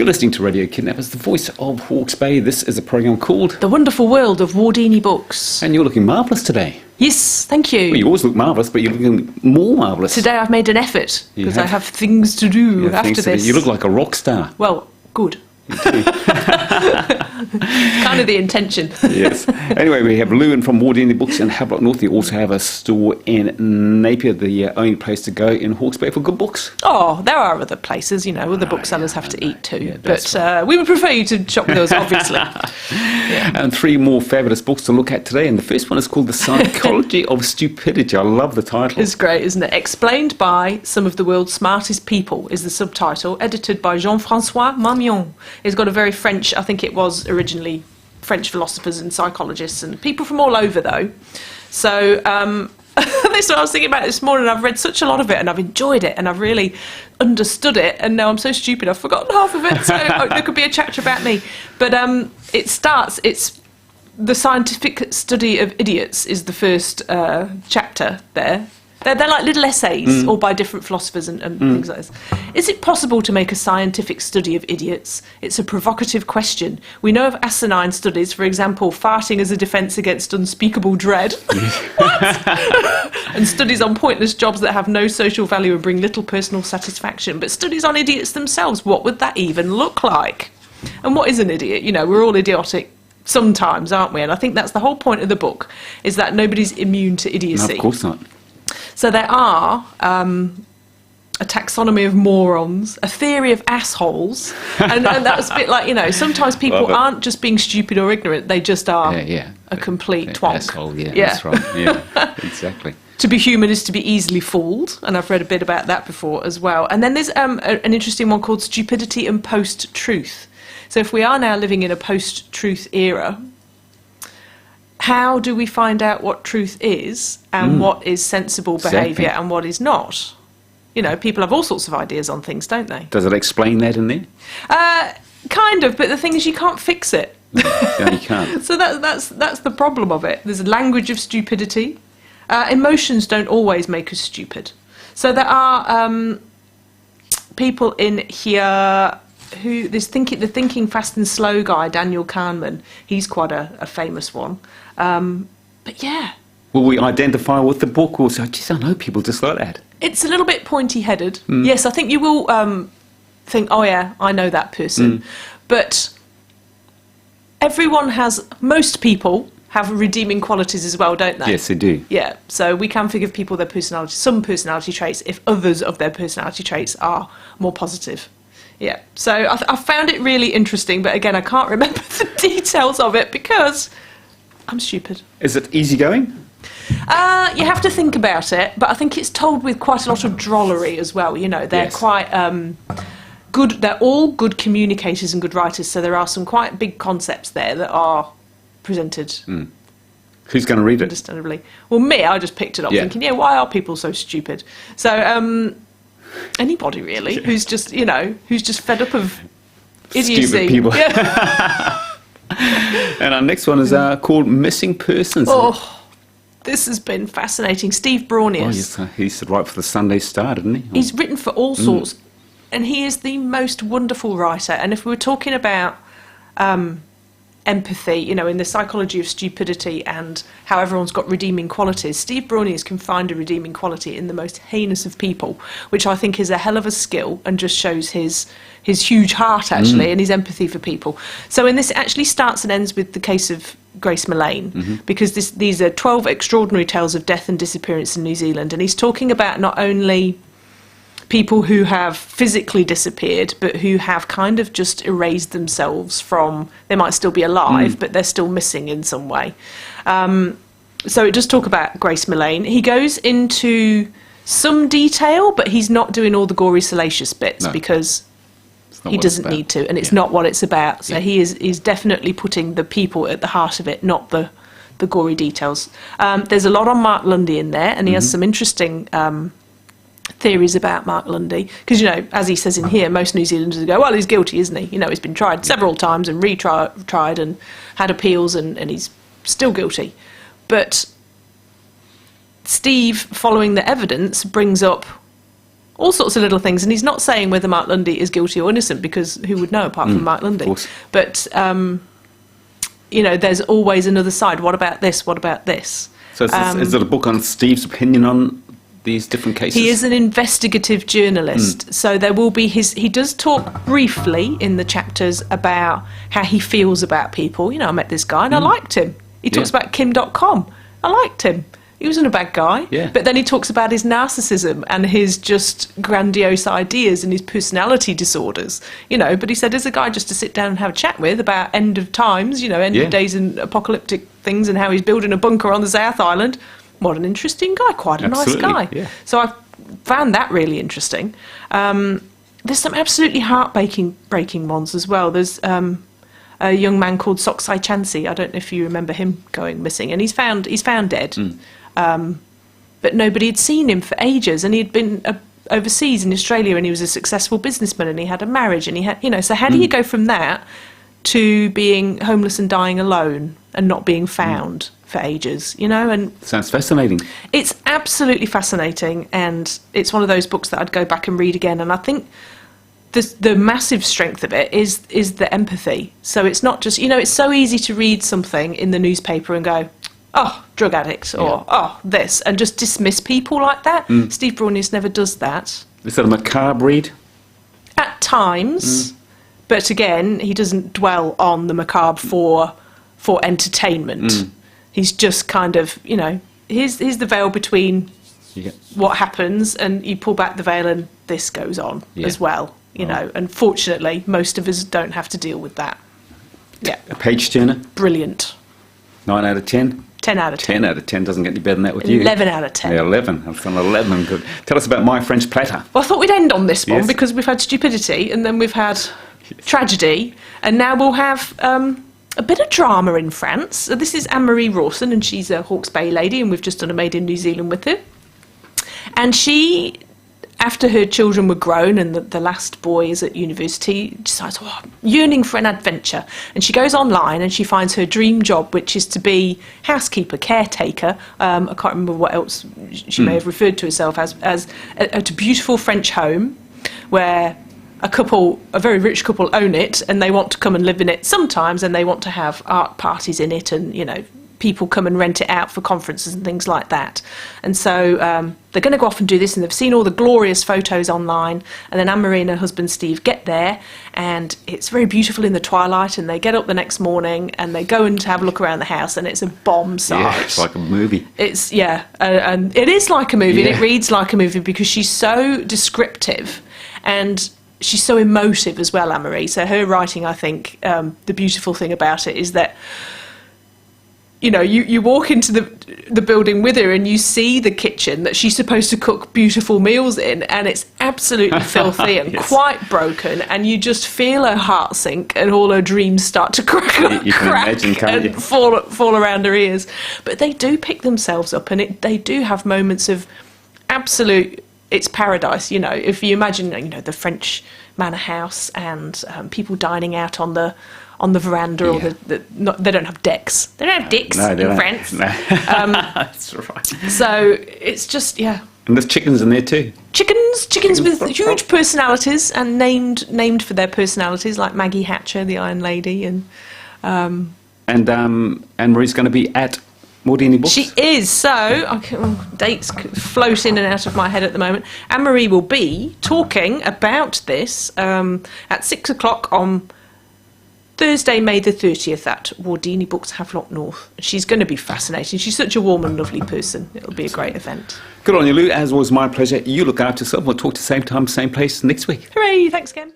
You're listening to Radio Kidnappers, the voice of Hawke's Bay. This is a programme called The Wonderful World of Wardini Books. And you're looking marvellous today. Yes, thank you. Well, you always look marvellous, but you're looking more marvellous. Today I've made an effort, because I have things to do after this. You look like a rock star. Well, good. It's kind of the intention. Yes. Anyway, we have Lewin from Wardini Books in Havelock North. You also have a store in Napier, the only place to go in Hawke's Bay for good books. Oh, there are other places, other booksellers have to eat too. Yeah, but we would prefer you to shop with us, obviously. And 3 more fabulous books to look at today. And the first one is called The Psychology of Stupidity. I love the title. It's great, isn't it? Explained by some of the world's smartest people is the subtitle, edited by Jean-François Marmion. It's got a very French, I think it was originally French philosophers and psychologists and people from all over, though. So this is what I was thinking about this morning. I've read such a lot of it and I've enjoyed it and I've really understood it, and now I'm so stupid I've forgotten half of it, so there could be a chapter about me. But it's the scientific study of idiots is the first chapter there. They're like little essays, all by different philosophers and things like this. Is it possible to make a scientific study of idiots? It's a provocative question. We know of asinine studies, for example, farting as a defence against unspeakable dread. And studies on pointless jobs that have no social value and bring little personal satisfaction. But studies on idiots themselves, what would that even look like? And what is an idiot? We're all idiotic sometimes, aren't we? And I think that's the whole point of the book, is that nobody's immune to idiocy. No, of course not. So there are a taxonomy of morons, a theory of assholes, and that's a bit like, sometimes people aren't just being stupid or ignorant, they just are a complete twonk. Asshole, that's right. Yeah, exactly. To be human is to be easily fooled, and I've read a bit about that before as well. And then there's an interesting one called Stupidity and Post-Truth. So if we are now living in a post-truth era, how do we find out what truth is and what is sensible behaviour and what is not? People have all sorts of ideas on things, don't they? Does it explain that in there? Kind of, but the thing is you can't fix it. No, you can't. So that's the problem of it. There's a language of stupidity. Emotions don't always make us stupid. So there are people in here who the Thinking Fast and Slow guy, Daniel Kahneman. He's quite a famous one. But yeah. Will we identify with the book or say, geez, I know people just like that? It's a little bit pointy-headed. Yes, I think you will think, oh yeah, I know that person. But most people have redeeming qualities as well, don't they? Yes, they do. Yeah, so we can forgive people some personality traits if others of their personality traits are more positive. Yeah, so I found it really interesting, but again, I can't remember the details of it because I'm stupid. Is it easygoing? You have to think about it, but I think it's told with quite a lot of drollery as well. They're quite good. They're all good communicators and good writers, so there are some quite big concepts there that are presented. Who's going to read it? Understandably. Well, me, I just picked it up thinking, why are people so stupid? So anybody really who's just fed up of idiocy. Stupid people. And our next one is called Missing Persons. Oh, this has been fascinating. Steve Braunius. Oh, yes, he used to write for the Sunday Star, didn't he? He's written for all sorts, and he is the most wonderful writer. And if we were talking about empathy, in the Psychology of Stupidity and how everyone's got redeeming qualities, Steve Braunius can find a redeeming quality in the most heinous of people, which I think is a hell of a skill and just shows his huge heart, actually, and his empathy for people. So in this, it actually starts and ends with the case of Grace Millane, because these are 12 extraordinary tales of death and disappearance in New Zealand, and he's talking about not only people who have physically disappeared, but who have kind of just erased themselves from, they might still be alive, but they're still missing in some way. So it does talk about Grace Millane. He goes into some detail, but he's not doing all the gory, salacious bits because he doesn't need to, and it's not what it's about. So he's definitely putting the people at the heart of it, not the gory details. There's a lot on Mark Lundy in there, and he has some interesting theories about Mark Lundy, because as he says in here, most New Zealanders go, well, he's guilty, isn't he? He's been tried several times and retried and had appeals, and he's still guilty. But Steve, following the evidence, brings up all sorts of little things. And he's not saying whether Mark Lundy is guilty or innocent, because who would know apart from Mark Lundy? Of course. But, there's always another side. What about this? What about this? So is it a book on Steve's opinion on these different cases? He is an investigative journalist, so there will be he does talk briefly in the chapters about how he feels about people. I met this guy and I liked him. He talks about Kim.com. I liked him. He wasn't a bad guy. Yeah. But then he talks about his narcissism and his just grandiose ideas and his personality disorders. But he said, as a guy just to sit down and have a chat with about end of times, end of days and apocalyptic things, and how he's building a bunker on the South Island. What an interesting guy, quite a nice guy. Yeah. So I found that really interesting. There's some absolutely heart-breaking ones as well. There's a young man called Soksai Chansey. I don't know if you remember him going missing. And he's found dead. But nobody had seen him for ages. And he'd been overseas in Australia, and he was a successful businessman, and he had a marriage, and he had, so how do you go from that to being homeless and dying alone and not being found for ages, and Sounds fascinating. it's absolutely fascinating, and it's one of those books that I'd go back and read again. And I think the massive strength of it is the empathy. So it's not just, it's so easy to read something in the newspaper and go, oh, drug addict, or oh, this, and just dismiss people like that. Steve Bronius never does that. Is that a macabre read? At times, but again, he doesn't dwell on the macabre for entertainment. He's just kind of, here's the veil between what happens, and you pull back the veil and this goes on as well, know. And fortunately, most of us don't have to deal with that. Yeah. A page turner? Brilliant. 9 out of 10? 10 out of 10. 10 out of 10 doesn't get any better than that with you. 11 out of 10. Yeah, 11. I've done 11. Good. Tell us about My French Platter. Well, I thought we'd end on this one Yes. because we've had stupidity, and then we've had tragedy, and now we'll have a bit of drama in France. So this is Anne-Marie Rawson, and she's a Hawke's Bay lady, and we've just done a Made in New Zealand with her. And she, after her children were grown and the last boy is at university, decides, yearning for an adventure. And she goes online and she finds her dream job, which is to be housekeeper, caretaker. I can't remember what else she may have referred to herself as at a beautiful French home where a very rich couple own it, and they want to come and live in it sometimes, and they want to have art parties in it, and people come and rent it out for conferences and things like that. And so they're going to go off and do this, and they've seen all the glorious photos online, and then Anne-Marie and her husband Steve get there, and it's very beautiful in the twilight, and they get up the next morning and they go and have a look around the house, and it's a bomb site. Yeah, it's like a movie. And it is like a movie, and it reads like a movie because she's so descriptive, and she's so emotive as well, Anne-Marie. So her writing, I think, the beautiful thing about it is that you walk into the building with her and you see the kitchen that she's supposed to cook beautiful meals in, and it's absolutely filthy and quite broken, and you just feel her heart sink and all her dreams start to crack imagine, can't and you? fall around her ears. But they do pick themselves up, and they do have moments of absolute, it's paradise. If you imagine the French manor house and people dining out on the veranda, or they don't have decks. They don't have decks in France. No. That's right. So it's just, And there's chickens in there too. Chickens with huge personalities, and named for their personalities, like Maggie Hatcher, the Iron Lady, and Anne-Marie's going to be at Wardini Books. She is. So dates float in and out of my head at the moment. Anne-Marie will be talking about this at 6 o'clock on Thursday, May the 30th at Wardini Books, Havelock North. She's going to be fascinating. She's such a warm and lovely person. It'll be a great event. Good on you, Lou. As always, my pleasure. You look after yourself. We'll talk to the same time, same place next week. Hooray! Thanks again.